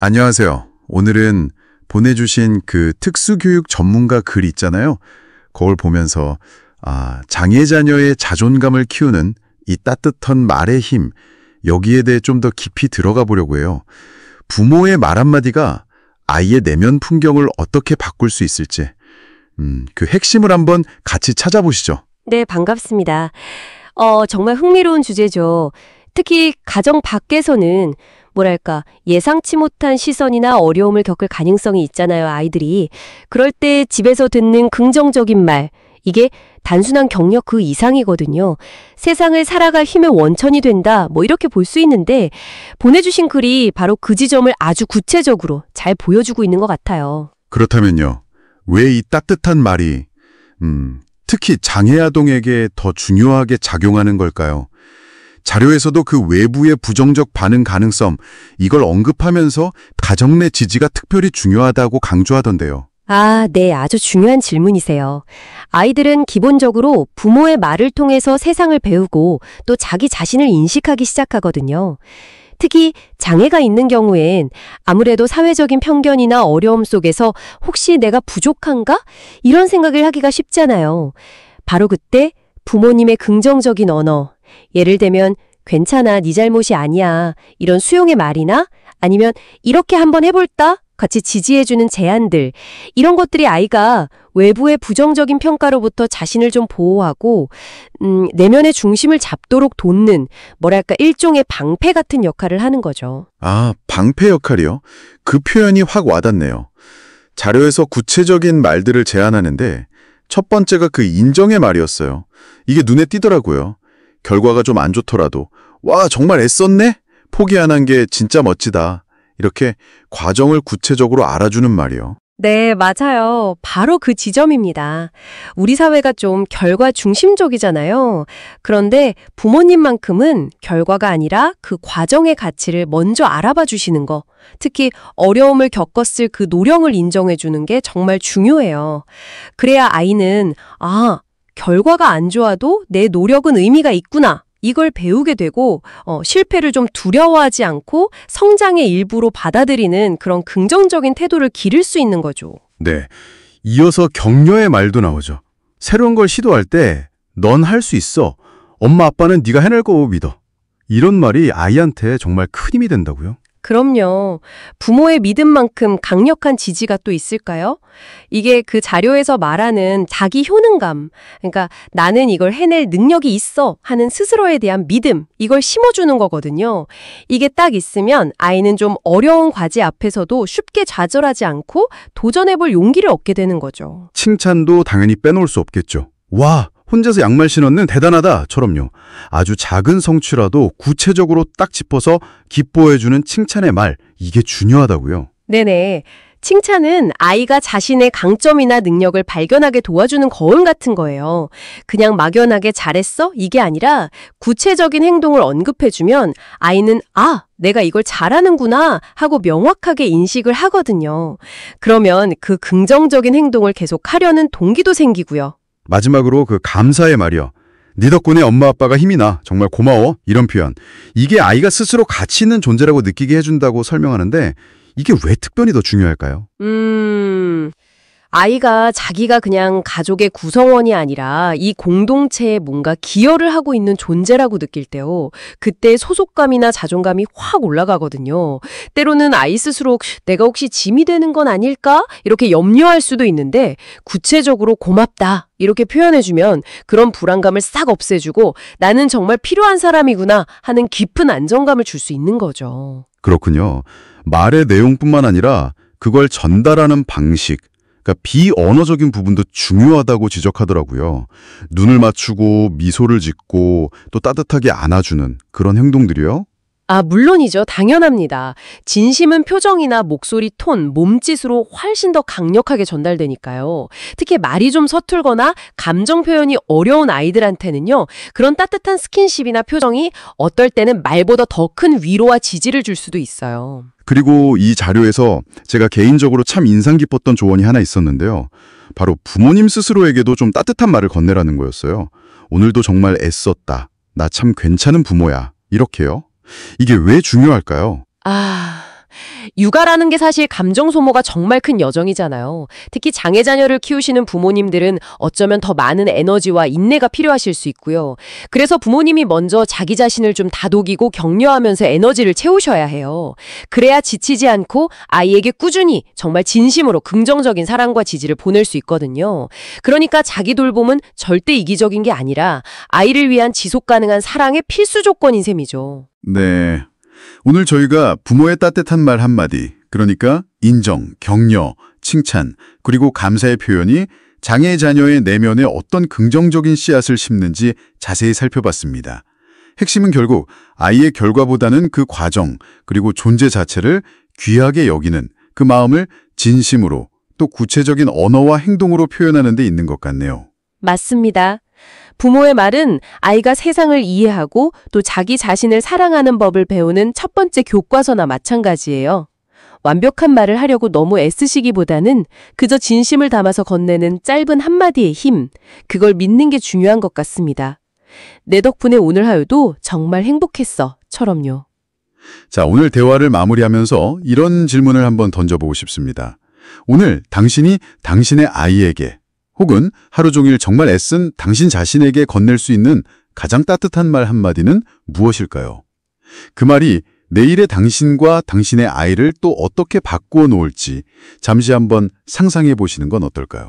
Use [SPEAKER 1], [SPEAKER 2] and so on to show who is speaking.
[SPEAKER 1] 안녕하세요. 오늘은 보내주신 그 특수교육 전문가 글 있잖아요. 그걸 보면서 장애 자녀의 자존감을 키우는 이 따뜻한 말의 힘, 여기에 대해 좀 더 깊이 들어가 보려고 해요. 부모의 말 한마디가 아이의 내면 풍경을 어떻게 바꿀 수 있을지, 그 핵심을 한번 같이 찾아보시죠.
[SPEAKER 2] 네, 반갑습니다. 정말 흥미로운 주제죠. 특히 가정 밖에서는 뭐랄까 예상치 못한 시선이나 어려움을 겪을 가능성이 있잖아요, 아이들이. 그럴 때 집에서 듣는 긍정적인 말, 이게 단순한 격려 그 이상이거든요. 세상을 살아갈 힘의 원천이 된다, 이렇게 볼 수 있는데 보내주신 글이 바로 그 지점을 아주 구체적으로 잘 보여주고 있는 것 같아요.
[SPEAKER 1] 그렇다면요. 왜 이 따뜻한 말이 특히 장애 아동에게 더 중요하게 작용하는 걸까요? 자료에서도 그 외부의 부정적 반응 가능성, 이걸 언급하면서 가정 내 지지가 특별히 중요하다고 강조하던데요.
[SPEAKER 2] 네, 아주 중요한 질문이세요. 아이들은 기본적으로 부모의 말을 통해서 세상을 배우고 또 자기 자신을 인식하기 시작하거든요. 특히 장애가 있는 경우엔 아무래도 사회적인 편견이나 어려움 속에서 혹시 내가 부족한가? 이런 생각을 하기가 쉽잖아요. 바로 그때 부모님의 긍정적인 언어, 예를 들면 괜찮아, 네 잘못이 아니야, 이런 수용의 말이나 아니면 이렇게 한번 해볼까? 같이 지지해주는 제안들, 이런 것들이 아이가 외부의 부정적인 평가로부터 자신을 좀 보호하고 내면의 중심을 잡도록 돋는 일종의 방패 같은 역할을 하는 거죠.
[SPEAKER 1] 방패 역할이요? 그 표현이 확 와닿네요. 자료에서 구체적인 말들을 제안하는데 첫 번째가 그 인정의 말이었어요. 이게 눈에 띄더라고요. 결과가 좀 안 좋더라도 와, 정말 애썼네? 포기 안 한 게 진짜 멋지다. 이렇게 과정을 구체적으로 알아주는 말이요.
[SPEAKER 2] 네, 맞아요. 바로 그 지점입니다. 우리 사회가 좀 결과 중심적이잖아요. 그런데 부모님만큼은 결과가 아니라 그 과정의 가치를 먼저 알아봐 주시는 거, 특히 어려움을 겪었을 그 노력을 인정해 주는 게 정말 중요해요. 그래야 아이는 결과가 안 좋아도 내 노력은 의미가 있구나, 이걸 배우게 되고 실패를 좀 두려워하지 않고 성장의 일부로 받아들이는 그런 긍정적인 태도를 기를 수 있는 거죠.
[SPEAKER 1] 네, 이어서 격려의 말도 나오죠. 새로운 걸 시도할 때 넌 할 수 있어. 엄마 아빠는 네가 해낼 거 믿어. 이런 말이 아이한테 정말 큰 힘이 된다고요?
[SPEAKER 2] 그럼요. 부모의 믿음만큼 강력한 지지가 또 있을까요? 이게 그 자료에서 말하는 자기 효능감, 그러니까 나는 이걸 해낼 능력이 있어 하는 스스로에 대한 믿음, 이걸 심어주는 거거든요. 이게 딱 있으면 아이는 좀 어려운 과제 앞에서도 쉽게 좌절하지 않고 도전해볼 용기를 얻게 되는 거죠.
[SPEAKER 1] 칭찬도 당연히 빼놓을 수 없겠죠. 와, 혼자서 양말 신었는 대단하다처럼요. 아주 작은 성취라도 구체적으로 딱 짚어서 기뻐해주는 칭찬의 말, 이게 중요하다고요.
[SPEAKER 2] 네네. 칭찬은 아이가 자신의 강점이나 능력을 발견하게 도와주는 거울 같은 거예요. 그냥 막연하게 잘했어? 이게 아니라 구체적인 행동을 언급해주면 아이는 내가 이걸 잘하는구나 하고 명확하게 인식을 하거든요. 그러면 그 긍정적인 행동을 계속 하려는 동기도 생기고요.
[SPEAKER 1] 마지막으로 그 감사의 말이요. 네 덕분에 엄마 아빠가 힘이 나. 정말 고마워. 이런 표현. 이게 아이가 스스로 가치 있는 존재라고 느끼게 해준다고 설명하는데 이게 왜 특별히 더 중요할까요?
[SPEAKER 2] 아이가 자기가 그냥 가족의 구성원이 아니라 이 공동체에 뭔가 기여를 하고 있는 존재라고 느낄 때요. 그때 소속감이나 자존감이 확 올라가거든요. 때로는 아이 스스로 내가 혹시 짐이 되는 건 아닐까? 이렇게 염려할 수도 있는데 구체적으로 고맙다, 이렇게 표현해주면 그런 불안감을 싹 없애주고 나는 정말 필요한 사람이구나 하는 깊은 안정감을 줄 수 있는 거죠.
[SPEAKER 1] 그렇군요. 말의 내용뿐만 아니라 그걸 전달하는 방식, 그러니까 비언어적인 부분도 중요하다고 지적하더라고요. 눈을 맞추고 미소를 짓고 또 따뜻하게 안아주는 그런 행동들이요.
[SPEAKER 2] 물론이죠. 당연합니다. 진심은 표정이나 목소리 톤, 몸짓으로 훨씬 더 강력하게 전달되니까요. 특히 말이 좀 서툴거나 감정 표현이 어려운 아이들한테는요, 그런 따뜻한 스킨십이나 표정이 어떨 때는 말보다 더 큰 위로와 지지를 줄 수도 있어요.
[SPEAKER 1] 그리고 이 자료에서 제가 개인적으로 참 인상 깊었던 조언이 하나 있었는데요. 바로 부모님 스스로에게도 좀 따뜻한 말을 건네라는 거였어요. 오늘도 정말 애썼다. 나 참 괜찮은 부모야. 이렇게요. 이게 왜 중요할까요?
[SPEAKER 2] 육아라는 게 사실 감정 소모가 정말 큰 여정이잖아요. 특히 장애 자녀를 키우시는 부모님들은 어쩌면 더 많은 에너지와 인내가 필요하실 수 있고요. 그래서 부모님이 먼저 자기 자신을 좀 다독이고 격려하면서 에너지를 채우셔야 해요. 그래야 지치지 않고 아이에게 꾸준히 정말 진심으로 긍정적인 사랑과 지지를 보낼 수 있거든요. 그러니까 자기 돌봄은 절대 이기적인 게 아니라 아이를 위한 지속 가능한 사랑의 필수 조건인 셈이죠.
[SPEAKER 1] 네. 오늘 저희가 부모의 따뜻한 말 한마디, 그러니까 인정, 격려, 칭찬, 그리고 감사의 표현이 장애 자녀의 내면에 어떤 긍정적인 씨앗을 심는지 자세히 살펴봤습니다. 핵심은 결국 아이의 결과보다는 그 과정, 그리고 존재 자체를 귀하게 여기는 그 마음을 진심으로 또 구체적인 언어와 행동으로 표현하는 데 있는 것 같네요.
[SPEAKER 2] 맞습니다. 부모의 말은 아이가 세상을 이해하고 또 자기 자신을 사랑하는 법을 배우는 첫 번째 교과서나 마찬가지예요. 완벽한 말을 하려고 너무 애쓰시기보다는 그저 진심을 담아서 건네는 짧은 한마디의 힘, 그걸 믿는 게 중요한 것 같습니다. 내 덕분에 오늘 하루도 정말 행복했어,처럼요.
[SPEAKER 1] 자, 오늘 대화를 마무리하면서 이런 질문을 한번 던져보고 싶습니다. 오늘 당신이 당신의 아이에게 혹은 하루 종일 정말 애쓴 당신 자신에게 건넬 수 있는 가장 따뜻한 말 한마디는 무엇일까요? 그 말이 내일의 당신과 당신의 아이를 또 어떻게 바꾸어 놓을지 잠시 한번 상상해 보시는 건 어떨까요?